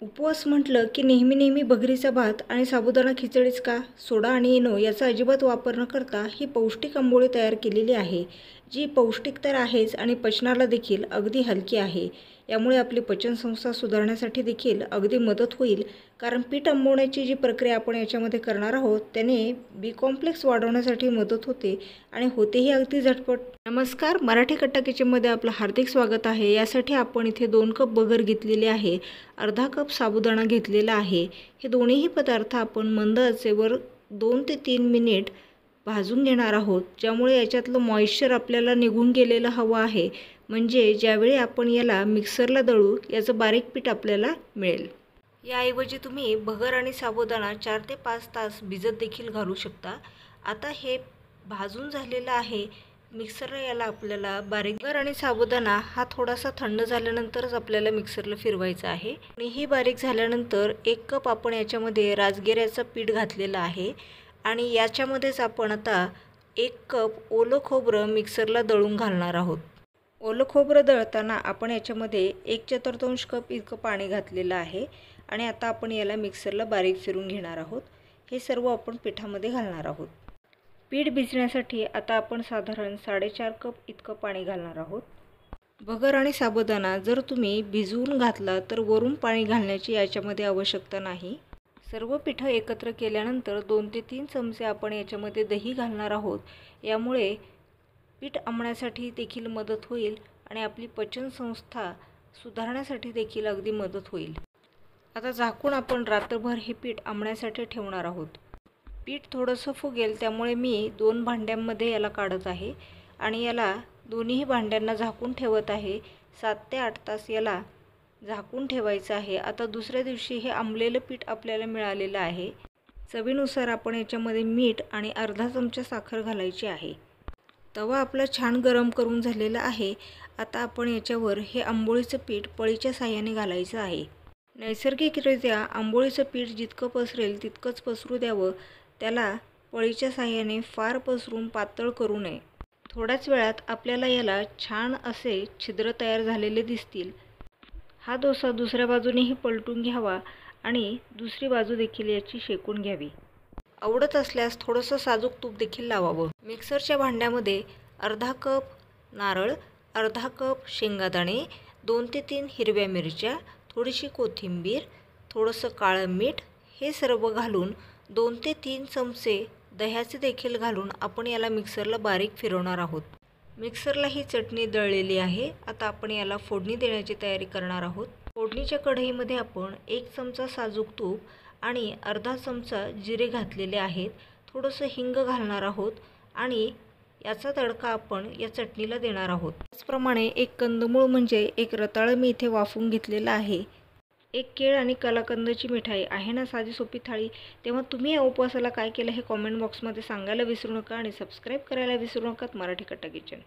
उपवास म्हटलं की नेहमी नेहमी भगरीचा भात आणि साबुदाणा खिचडीच का? सोडा आणि इनो याचा अजिबात वापर न करता ही पौष्टिक आंबोळी तयार केलेली आहे, जी पौष्टिक तर आहेच आणि पचनाला देखील अगदी हलकी आहे. यामुळे आपली पचनसंस्था सुधारण्यासाठी देखील अगदी मदत होईल. कारण पीठ आंबवण्याची जी प्रक्रिया आपण याच्यामध्ये करणार आहोत त्याने बी कॉम्प्लेक्स वाढवण्यासाठी मदत होते आणि होतेही अगदी झटपट. नमस्कार, मराठी कट्टा किचनमध्ये आपलं हार्दिक स्वागत आहे. यासाठी आपण इथे 2 कप भगर घेतलेली आहे, अर्धा कप साबुदाणा घेतलेला आहे. हे दोन्हीही पदार्थ आपण मंद आचेवर 2 ते 3 मिनिट भाजून घेणार आहोत, ज्यामुळे याच्यातलं मॉइश्चर आपल्याला निघून गेलेलं हवं आहे. म्हणजे ज्यावेळी आपण याला मिक्सरला दळू याचं बारीक पीठ आपल्याला मिळेल. याऐवजी तुम्ही भगर आणि साबुदाणा 4 ते 5 तास भिजत देखील घालू शकता. आता हे भाजून झालेलं आहे. मिक्सरला याला आपल्याला बारीक भगर आणि साबुदाणा हा थोडासा थंड झाल्यानंतरच आपल्याला मिक्सरला फिरवायचा आहे. आणि ही बारीक झाल्यानंतर 1 कप आपण याच्यामध्ये राजगिऱ्याचं पीठ घातलेलं आहे आणि याच्यामध्येच आपण आता 1 कप ओलं खोबरं मिक्सरला दळून घालणार आहोत. ओलं खोबरं दळताना आपण याच्यामध्ये 1/4 कप इतकं पाणी घातलेलं आहे आणि आता आपण याला मिक्सरला बारीक फिरून घेणार आहोत. हे सर्व आपण पिठामध्ये घालणार आहोत. पीठ भिजण्यासाठी आता आपण साधारण 4.5 कप इतकं पाणी घालणार आहोत. भगर आणि साबुदाणा जर तुम्ही भिजवून घातला तर वरून पाणी घालण्याची याच्यामध्ये आवश्यकता नाही. सर्व पिठं एकत्र केल्यानंतर 2 ते 3 चमचे आपण याच्यामध्ये दही घालणार आहोत. यामुळे पीठ आंबण्यासाठी देखील मदत होईल आणि आपली पचनसंस्था सुधारण्यासाठी देखील अगदी मदत होईल. आता झाकून आपण रात्रभर हे पीठ आंबण्यासाठी ठेवणार आहोत. पीठ थोडंसं फुगेल त्यामुळे मी 2 भांड्यांमध्ये याला काढत आहे आणि याला दोन्ही भांड्यांना झाकून ठेवत आहे. 7 ते 8 तास याला झाकून ठेवायचं आहे. आता दुसऱ्या दिवशी हे आंबलेलं पीठ आपल्याला मिळालेलं आहे. चवीनुसार आपण याच्यामध्ये मीठ आणि अर्धा चमचा साखर घालायची आहे. तवा आपला छान गरम करून झालेला आहे. आता आपण याच्यावर हे आंबोळीचं पीठ पळीच्या साहाय्याने घालायचं आहे. नैसर्गिकरित्या आंबोळीचं पीठ जितकं पसरेल तितकंच पसरू द्यावं. त्याला पळीच्या साहाय्याने फार पसरून पातळ करू नये. थोड्याच वेळात आपल्याला याला छान असे छिद्र तयार झालेले दिसतील. हा डोसा दुसऱ्या बाजूनेही पलटून घ्यावा आणि दुसरी बाजू देखील याची शेकून घ्यावी. आवडत असल्यास थोडंसं साजूक तूप देखील लावावं. मिक्सरच्या भांड्यामध्ये अर्धा कप नारळ, अर्धा कप शेंगादाणे, 2 ते 3 हिरव्या मिरच्या, थोडीशी कोथिंबीर, थोडंसं काळं मीठ हे सर्व घालून 2 ते 3 चमचे दह्याचे देखील घालून आपण याला मिक्सरला बारीक फिरवणार आहोत. मिक्सरला ही चटणी दळलेली आहे. आता आपण याला फोडणी देण्याची तयारी करणार आहोत. फोडणीच्या कढईमध्ये आपण 1 चमचा साजूक तूप आणि अर्धा चमचा जिरे घातलेले आहेत. थोडंसं हिंग घालणार आहोत आणि याचा तडका आपण या चटणीला देणार आहोत. त्याचप्रमाणे 1 कंदमूळ म्हणजे 1 रताळं मी इथे वाफवून घेतलेलं आहे. 1 केळ आणि कलाकंदची मिठाई आहे ना साधी सोपी थाळी. तेव्हा तुम्ही या उपवासाला काय केलं हे कॉमेंट बॉक्समध्ये सांगायला विसरू नका आणि सबस्क्राईब करायला विसरू नका मराठी कट्टा किचन.